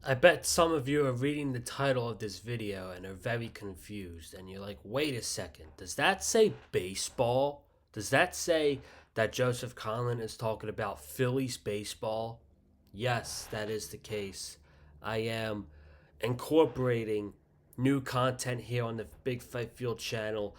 I bet some of you are reading the title of this video and are very confused, and you're like, wait a second, does that say baseball? Does that say that Joseph Conlon is talking about Phillies baseball? Yes, that is the case. I am incorporating new content here on the Big Fight Field channel.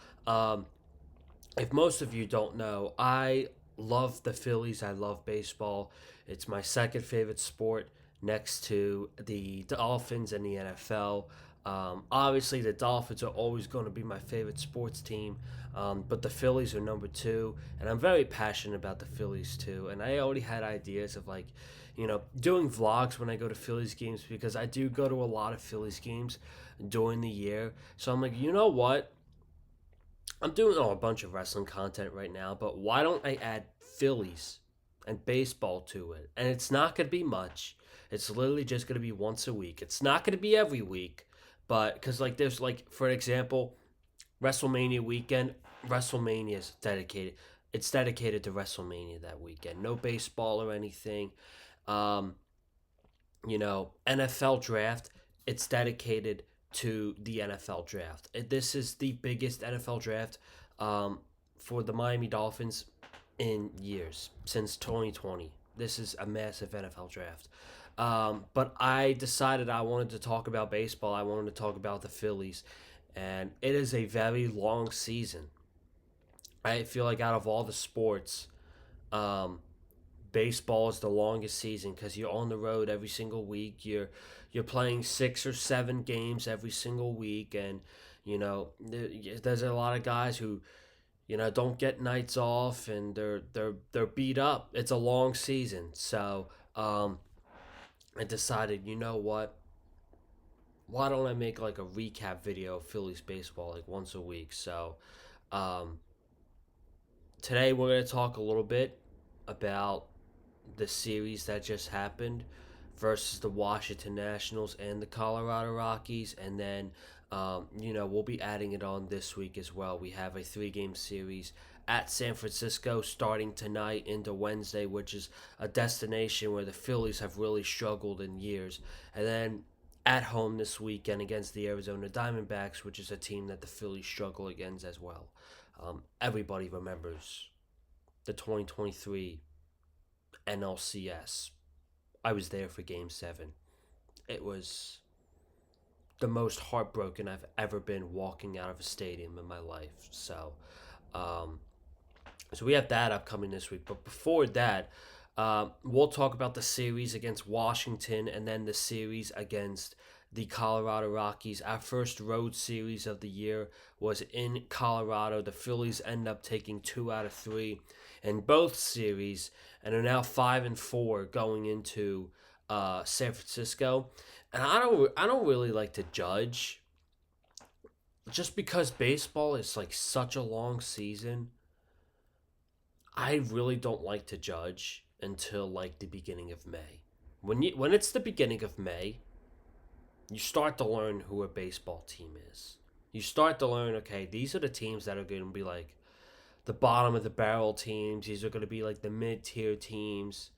If most of you don't know, I love the Phillies. I love baseball. It's my second favorite sport next to the Dolphins and the NFL. Obviously, the Dolphins are always going to be my favorite sports team, but the Phillies are number two, and I'm very passionate about the Phillies too. And I already had ideas of doing vlogs when I go to Phillies games because I do go to a lot of Phillies games during the year. So I'm like, you know what? I'm doing a bunch of wrestling content right now, but why don't I add Phillies and baseball to it? And it's not going to be much. It's literally just going to be once a week. It's not going to be every week, but because there's for example, WrestleMania weekend. WrestleMania is dedicated. It's dedicated to WrestleMania that weekend. No baseball or anything. Um, NFL draft, it's dedicated to the NFL draft. This is the biggest NFL draft um, for the Miami Dolphins in years since 2020. This is a massive NFL draft. But I decided I wanted to talk about baseball. I wanted to talk about the Phillies. And it is a very long season. I feel like out of all the sports, um, baseball is the longest season because you're on the road every single week. You're playing 6 or 7 games every single week, and there's a lot of guys who don't get nights off, and they're beat up. It's a long season, so I decided, you know what? Why don't I make like a recap video of Phillies baseball like once a week? So um, today we're gonna talk a little bit about the series that just happened versus the Washington Nationals and the Colorado Rockies, and then we'll be adding it on this week as well. We have a 3 game series at San Francisco starting tonight into Wednesday, which is a destination where the Phillies have really struggled in years, and then at home this weekend against the Arizona Diamondbacks, which is a team that the Phillies struggle against as well. Everybody remembers the 2023 NLCS. I was there for Game 7. It was the most heartbroken I've ever been walking out of a stadium in my life. Um, so we have that upcoming this week. But before that, we'll talk about the series against Washington and then the series against the Colorado Rockies. Our first road series of the year was in Colorado. The Phillies end up taking 2 out of 3 in both series and are now 5-4 going into San Francisco. And I don't really like to judge just because baseball is like such a long season. I really don't like to judge until like the beginning of May. When it's the beginning of May, you start to learn who a baseball team is. You start to learn, okay, these are the teams that are going to be like the bottom of the barrel teams. These are going to be like the mid tier teams.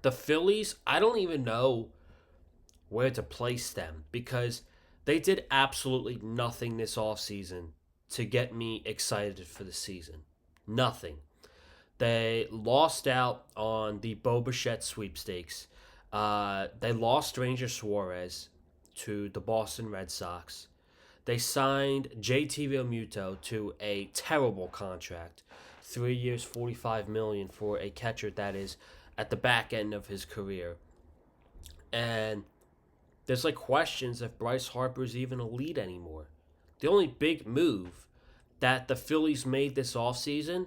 The Phillies, I don't even know where to place them because they did absolutely nothing this offseason to get me excited for the season. Nothing. They lost out on the Bo Bichette sweepstakes. They lost Ranger Suarez to the Boston Red Sox. They signed JT Realmuto to a terrible contract, 3 years, $45 million for a catcher that is at the back end of his career. And there's like questions if Bryce Harper is even a lead anymore. The only big move that the Phillies made this offseason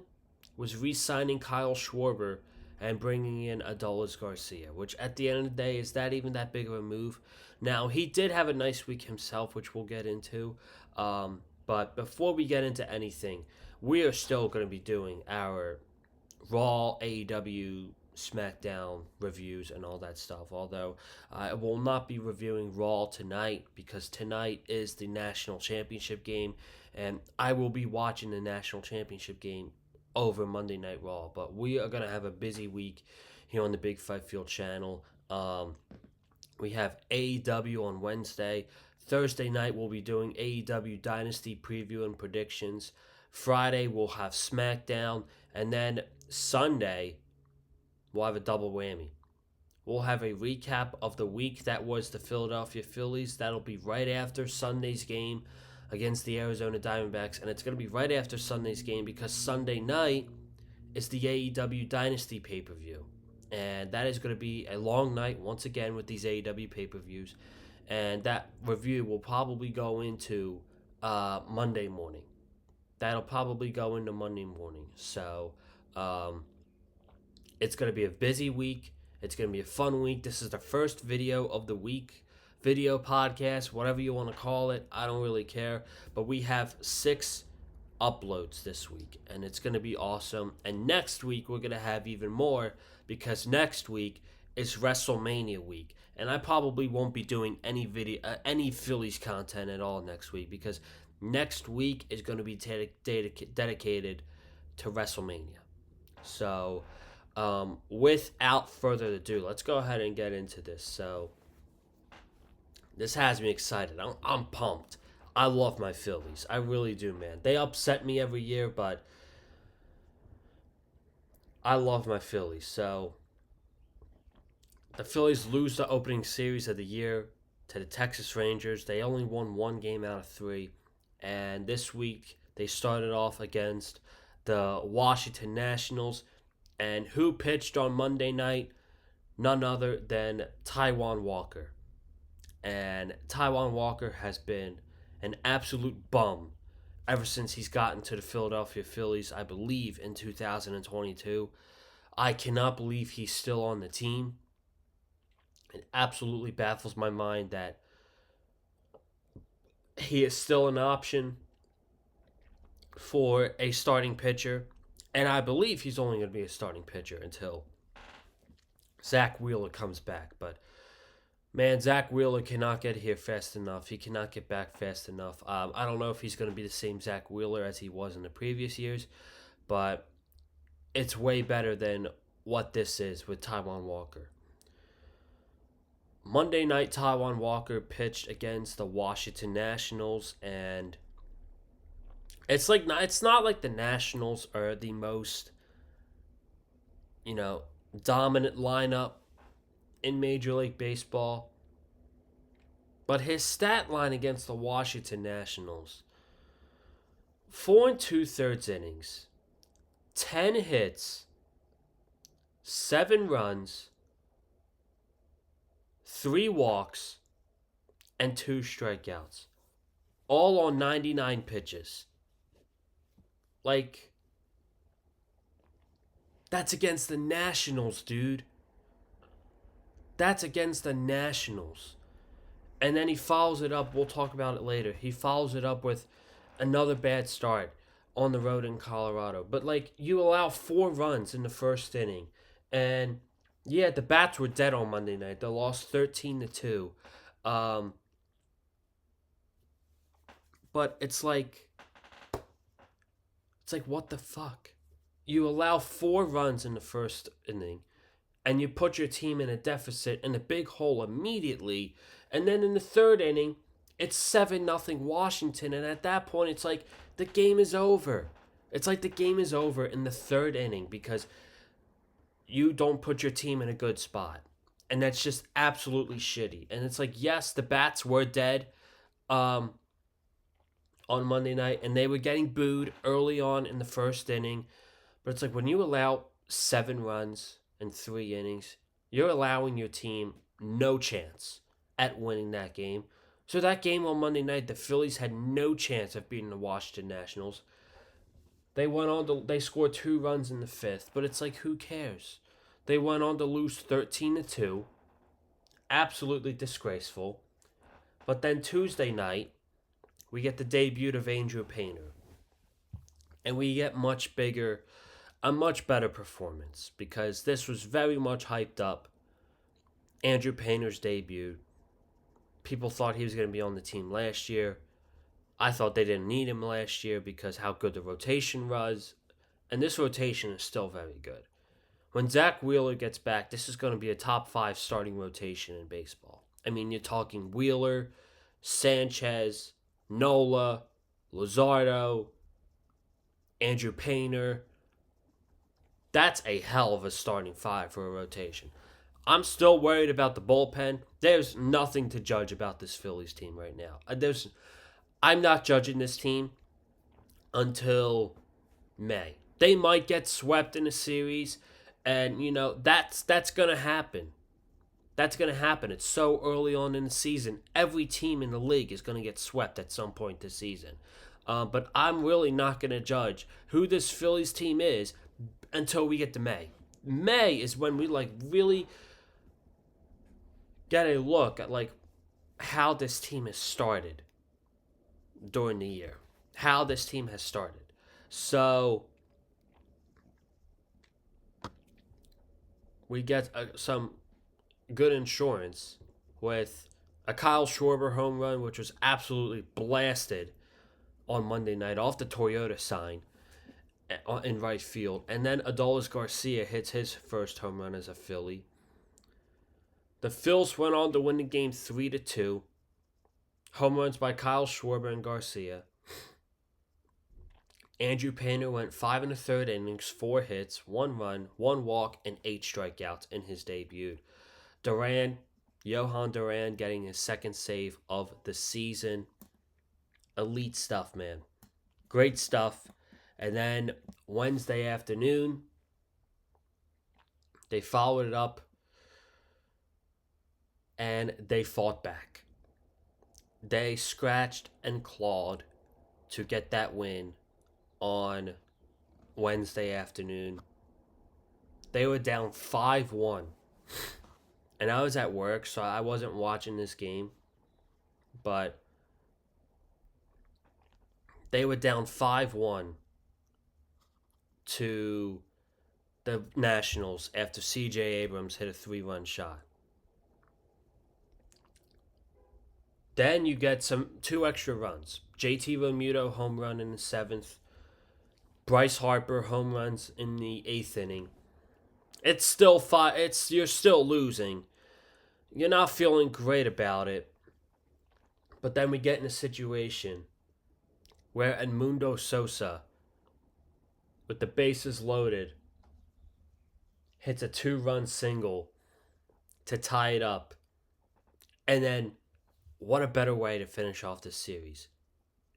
was re-signing Kyle Schwarber and bringing in Adolis Garcia, which at the end of the day, is that even that big of a move? Now, he did have a nice week himself, which we'll get into. But before we get into anything, we are still going to be doing our Raw, AEW, SmackDown reviews and all that stuff. Although I will not be reviewing Raw tonight because tonight is the National Championship game, and I will be watching the National Championship game over Monday Night Raw. But we are going to have a busy week here on the Big Five Field channel. We have AEW on Wednesday. Thursday night, we'll be doing AEW Dynasty preview and predictions. Friday, we'll have SmackDown. And then Sunday, we'll have a double whammy. We'll have a recap of the week that was the Philadelphia Phillies. That'll be right after Sunday's game against the Arizona Diamondbacks. And it's going to be right after Sunday's game because Sunday night is the AEW Dynasty pay per view. And that is going to be a long night once again with these AEW pay per views. And that review will probably go into Monday morning. That'll probably go into Monday morning. So um, it's going to be a busy week. It's going to be a fun week. This is the first video of the week. Video podcast, whatever you want to call it. I don't really care. But we have 6 uploads this week, and it's going to be awesome. And next week, we're going to have even more because next week is WrestleMania week. And I probably won't be doing any Phillies content at all next week because next week is going to be dedicated to WrestleMania. So, without further ado, let's go ahead and get into this. So, this has me excited. I'm pumped. I love my Phillies. I really do, man. They upset me every year, but I love my Phillies. So, the Phillies lose the opening series of the year to the Texas Rangers. They only won 1 game out of 3. And this week, they started off against the Washington Nationals. And who pitched on Monday night? None other than Taijuan Walker. And Taijuan Walker has been an absolute bum ever since he's gotten to the Philadelphia Phillies, I believe, in 2022. I cannot believe he's still on the team. It absolutely baffles my mind that he is still an option for a starting pitcher. And I believe he's only going to be a starting pitcher until Zach Wheeler comes back. But, man, Zach Wheeler cannot get here fast enough. He cannot get back fast enough. I don't know if he's going to be the same Zach Wheeler as he was in the previous years. But it's way better than what this is with Taijuan Walker. Monday night, Taijuan Walker pitched against the Washington Nationals, and it's not like the Nationals are the most, dominant lineup in Major League Baseball. But his stat line against the Washington Nationals: 4 2/3 innings, 10 hits, 7 runs, 3 walks, and 2 strikeouts. All on 99 pitches. Like, that's against the Nationals, dude. That's against the Nationals. And then he follows it up. We'll talk about it later. He follows it up with another bad start on the road in Colorado. But, you allow 4 runs in the first inning. And, yeah, the bats were dead on Monday night. They lost 13-2. But it's like, what the fuck? You allow 4 runs in the first inning, and you put your team in a deficit in a big hole immediately. And then in the third inning, it's 7-0 Washington. And at that point, it's like the game is over. It's like the game is over in the third inning because you don't put your team in a good spot. And that's just absolutely shitty. And it's like, yes, the bats were dead on Monday night, and they were getting booed early on in the first inning. But it's like when you allow 7 runs in 3 innings, you're allowing your team no chance at winning that game. So that game on Monday night, the Phillies had no chance of beating the Washington Nationals. They scored 2 runs in the 5th, but it's like, who cares? They went on to lose 13-2. Absolutely disgraceful. But then Tuesday night, we get the debut of Andrew Painter. And we get a much better performance because this was very much hyped up. Andrew Painter's debut. People thought he was going to be on the team last year. I thought they didn't need him last year because how good the rotation was. And this rotation is still very good. When Zach Wheeler gets back, this is going to be a top 5 starting rotation in baseball. I mean, you're talking Wheeler, Sanchez, Nola, Luzardo, Andrew Painter. That's a hell of a starting five for a rotation. I'm still worried about the bullpen. There's nothing to judge about this Phillies team right now. I'm not judging this team until May. They might get swept in a series, and that's gonna happen. That's gonna happen. It's so early on in the season. Every team in the league is gonna get swept at some point this season. But I'm really not gonna judge who this Phillies team is until we get to May. May is when we really get a look at how this team has started during the year. How this team has started. So we get some good insurance with a Kyle Schwarber home run, which was absolutely blasted on Monday night off the Toyota sign in right field. And then Adolis Garcia hits his first home run as a Philly. The Phils went on to win the game 3-2. Home runs by Kyle Schwarber and Garcia. Andrew Painter went 5 and a third innings, 4 hits, 1 run, 1 walk, and 8 strikeouts in his debut. Johan Duran getting his second save of the season. Elite stuff, man. Great stuff. And then Wednesday afternoon, they followed it up and they fought back. They scratched and clawed to get that win on Wednesday afternoon. They were down 5-1. And I was at work, so I wasn't watching this game. But they were down 5-1 to the Nationals after C.J. Abrams hit a 3-run shot. Then you get 2 extra runs. JT Realmuto home run in the 7th. Bryce Harper home runs in the 8th inning. It's still you're still losing. You're not feeling great about it. But then we get in a situation where Edmundo Sosa, with the bases loaded, hits a 2-run single to tie it up. And then, what a better way to finish off this series.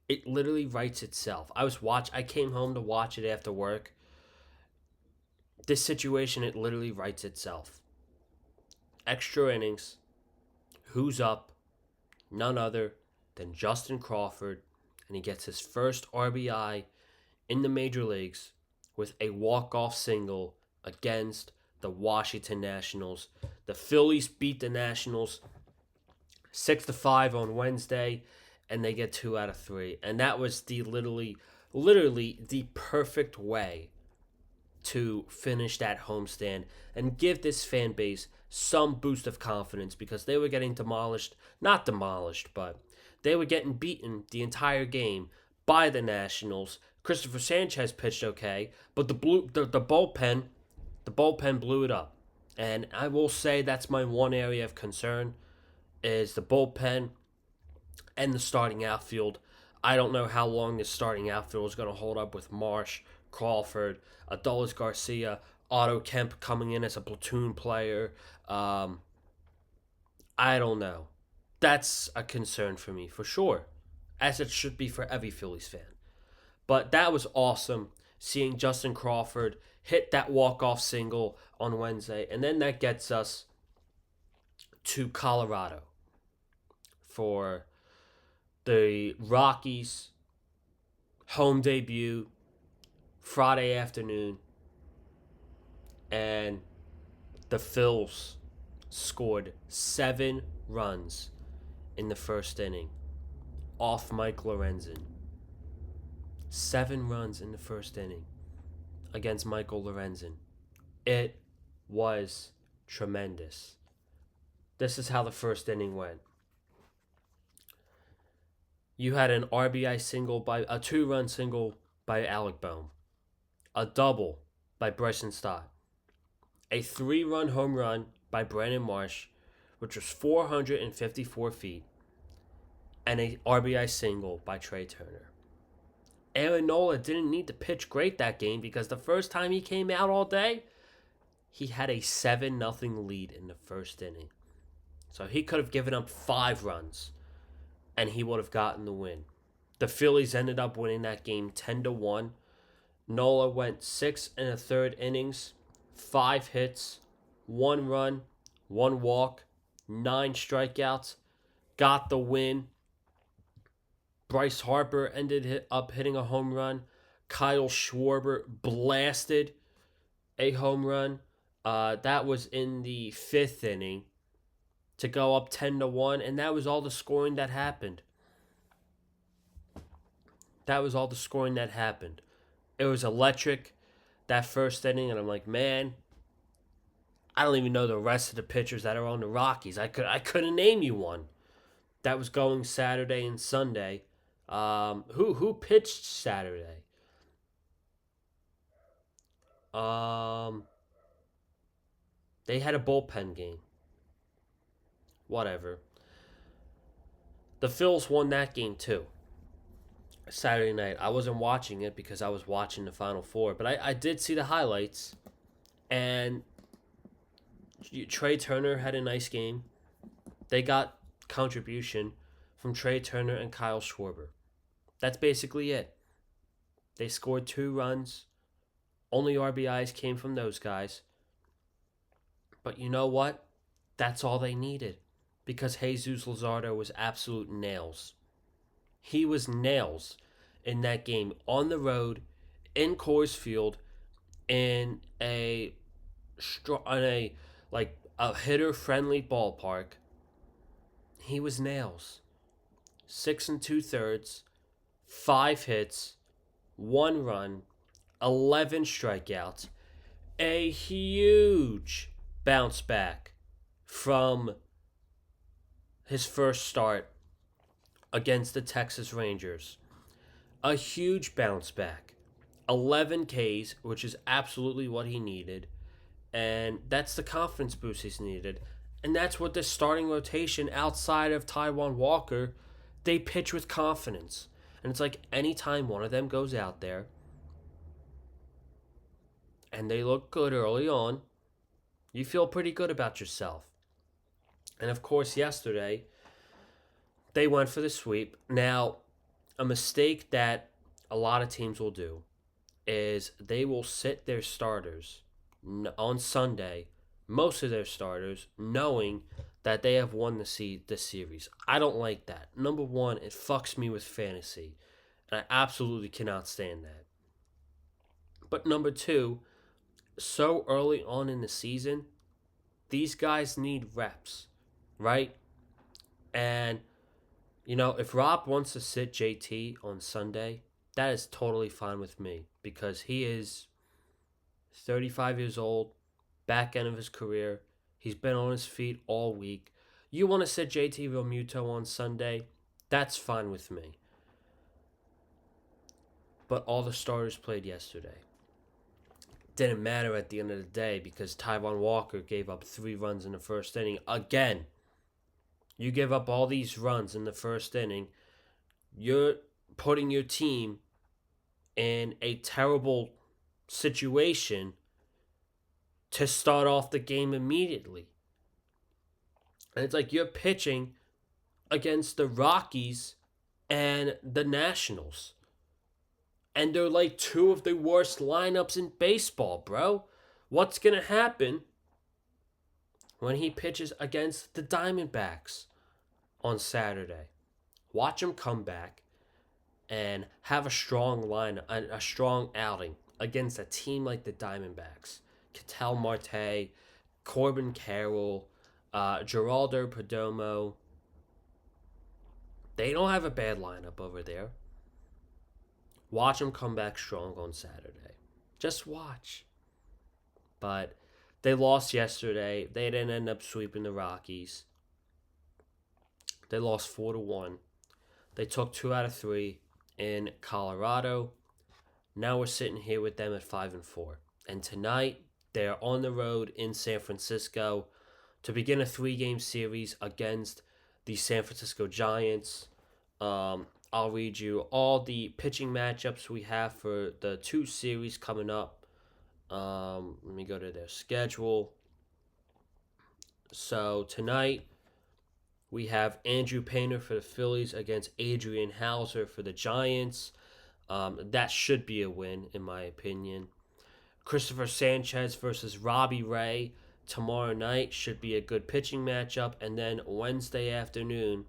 It literally writes itself. I came home to watch it after work. This situation, it literally writes itself. Extra innings. Who's up? None other than Justin Crawford. And he gets his first RBI in the major leagues with a walk-off single against the Washington Nationals. The Phillies beat the Nationals 6-5 on Wednesday, and they get 2 out of 3. And that was the literally the perfect way to finish that homestand and give this fan base some boost of confidence, because they were getting not demolished, but they were getting beaten the entire game by the Nationals. Christopher Sanchez pitched okay, but the bullpen blew it up. And I will say that's my one area of concern is the bullpen and the starting outfield. I don't know how long this starting outfield is going to hold up with Marsh, Crawford, Adolis Garcia, Otto Kemp coming in as a platoon player. I don't know. That's a concern for me, for sure, as it should be for every Phillies fan. But that was awesome, seeing Justin Crawford hit that walk-off single on Wednesday. And then that gets us to Colorado for the Rockies' home debut Friday afternoon. And the Phils scored 7 runs in the first inning off Mike Lorenzen. 7 runs in the first inning against Michael Lorenzen. It was tremendous. This is how the first inning went. You had an RBI single a 2-run single by Alec Bohm, a double by Bryson Stott, a 3-run home run by Brandon Marsh, which was 454 feet, and a RBI single by Trey Turner. Aaron Nola didn't need to pitch great that game because the first time he came out all day, he had a 7-0 lead in the first inning. So he could have given up 5 runs and he would have gotten the win. The Phillies ended up winning that game 10-1. Nola went 6 1/3 innings, 5 hits, 1 run, 1 walk, 9 strikeouts, got the win. Bryce Harper ended up hitting a home run. Kyle Schwarber blasted a home run. That was in the 5th inning to go up 10-1, and that was all the scoring that happened. That was all the scoring that happened. It was electric that first inning, and I'm like, man, I don't even know the rest of the pitchers that are on the Rockies. I couldn't name you one. That was going Saturday and Sunday. Who pitched Saturday? They had a bullpen game. Whatever. The Phils won that game too. Saturday night. I wasn't watching it because I was watching the Final Four, but I did see the highlights. And Trey Turner had a nice game. They got contribution from Trey Turner and Kyle Schwarber. That's basically it. They scored 2 runs. Only RBIs came from those guys. But you know what? That's all they needed. Because Jesus Luzardo was absolute nails. He was nails in that game on the road in Coors Field in a hitter friendly ballpark. He was nails. 6 2/3, 5 hits, 1 run, 11 strikeouts, a huge bounce back from his first start against the Texas Rangers. A huge bounce back. 11 Ks, which is absolutely what he needed. And that's the confidence boost he's needed. And that's what the starting rotation outside of Taijuan Walker, they pitch with confidence. And it's like anytime one of them goes out there and they look good early on, you feel pretty good about yourself. And of course, yesterday, they went for the sweep. Now, a mistake that a lot of teams will do is they will sit their starters on Sunday, most of their starters, knowing that they have won the series. I don't like that. Number one, it fucks me with fantasy, and I absolutely cannot stand that. But number two, so early on in the season, these guys need reps, right? And, if Rob wants to sit JT on Sunday, that is totally fine with me because he is 35 years old, back end of his career. He's been on his feet all week. You want to sit JT Realmuto on Sunday? That's fine with me. But all the starters played yesterday. Didn't matter at the end of the day because Taijuan Walker gave up 3 runs in the first inning. Again, you give up all these runs in the first inning, you're putting your team in a terrible situation to start off the game immediately. And it's like you're pitching against the Rockies and the Nationals. And they're like 2 of the worst lineups in baseball, bro. What's going to happen when he pitches against the Diamondbacks on Saturday? Watch him come back and have a strong a strong outing against a team like the Diamondbacks. Ketel Marte, Corbin Carroll, Geraldo Perdomo. They don't have a bad lineup over there. Watch them come back strong on Saturday. Just watch. But they lost yesterday. They didn't end up sweeping the Rockies. They lost 4-1. They took 2 out of 3 in Colorado. Now we're sitting here with them at 5-4. And tonight, they're on the road in San Francisco to begin a 3-game series against the San Francisco Giants. I'll read you all the pitching matchups we have for the 2 series coming up. Let me go to their schedule. So tonight we have Andrew Painter for the Phillies against Adrian Hauser for the Giants. That should be a win, in my opinion. Christopher Sanchez versus Robbie Ray tomorrow night should be a good pitching matchup. And then Wednesday afternoon,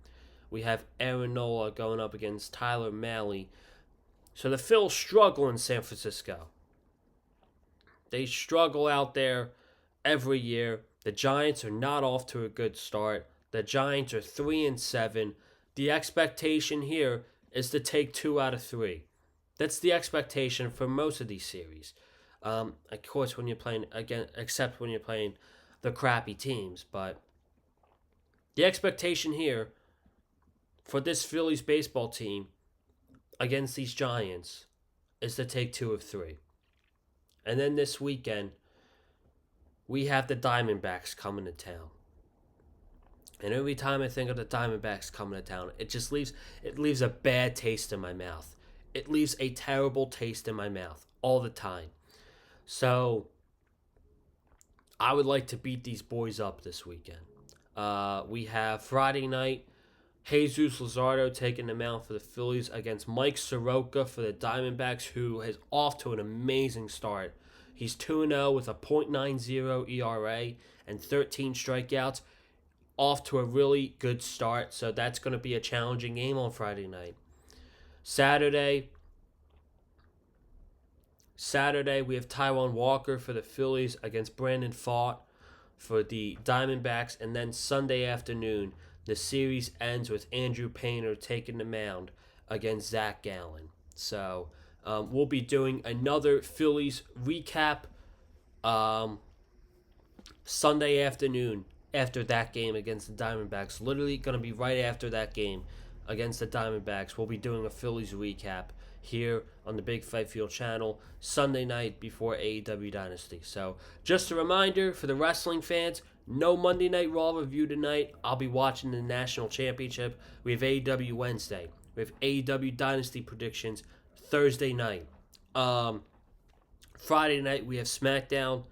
we have Aaron Nola going up against Tyler Mahle. So the Phils struggle in San Francisco. They struggle out there every year. The Giants are not off to a good start. The Giants are 3-7. The expectation here is to take 2 out of 3. That's the expectation for most of these series. Of course, when you're playing again, except when you're playing the crappy teams. But the expectation here for this Phillies baseball team against these Giants is to take 2 of 3. And then this weekend, we have the Diamondbacks coming to town. And every time I think of the Diamondbacks coming to town, it leaves a bad taste in my mouth. It leaves a terrible taste in my mouth all the time. So I would like to beat these boys up this weekend. We have Friday night, Jesus Luzardo taking the mound for the Phillies against Mike Soroka for the Diamondbacks, who is off to an amazing start. He's 2-0 with a .90 ERA and 13 strikeouts. Off to a really good start, so that's going to be a challenging game on Friday night. Saturday, we have Taijuan Walker for the Phillies against Brandon Pfaadt for the Diamondbacks. And then Sunday afternoon, the series ends with Andrew Painter taking the mound against Zach Gallen. So we'll be doing another Phillies recap Sunday afternoon after that game against the Diamondbacks. Literally going to be right after that game against the Diamondbacks. We'll be doing a Phillies recap here on the Big Fight Field channel Sunday night before AEW Dynasty. So just a reminder for the wrestling fans, no Monday Night Raw review tonight. I'll be watching the National Championship. We have AEW Wednesday. We have AEW Dynasty predictions Thursday night. Friday night we have SmackDown.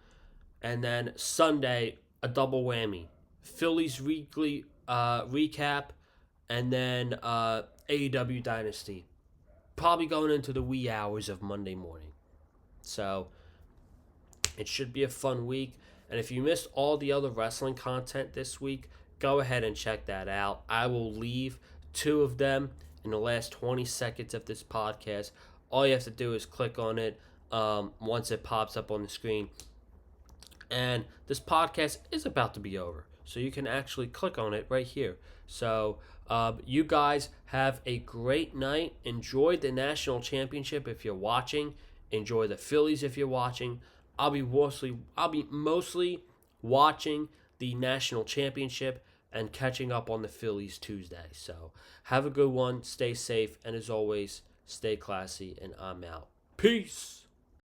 And then Sunday, a double whammy. Phillies weekly recap. And then AEW Dynasty. Probably going into the wee hours of Monday morning. So it should be a fun week. And if you missed all the other wrestling content this week, go ahead and check that out. I will leave 2 of them in the last 20 seconds of this podcast. All you have to do is click on it once it pops up on the screen. And this podcast is about to be over. So you can actually click on it right here. So you guys have a great night. Enjoy the National Championship if you're watching. Enjoy the Phillies if you're watching. I'll be mostly watching the National Championship and catching up on the Phillies Tuesday. So have a good one. Stay safe. And as always, stay classy. And I'm out. Peace.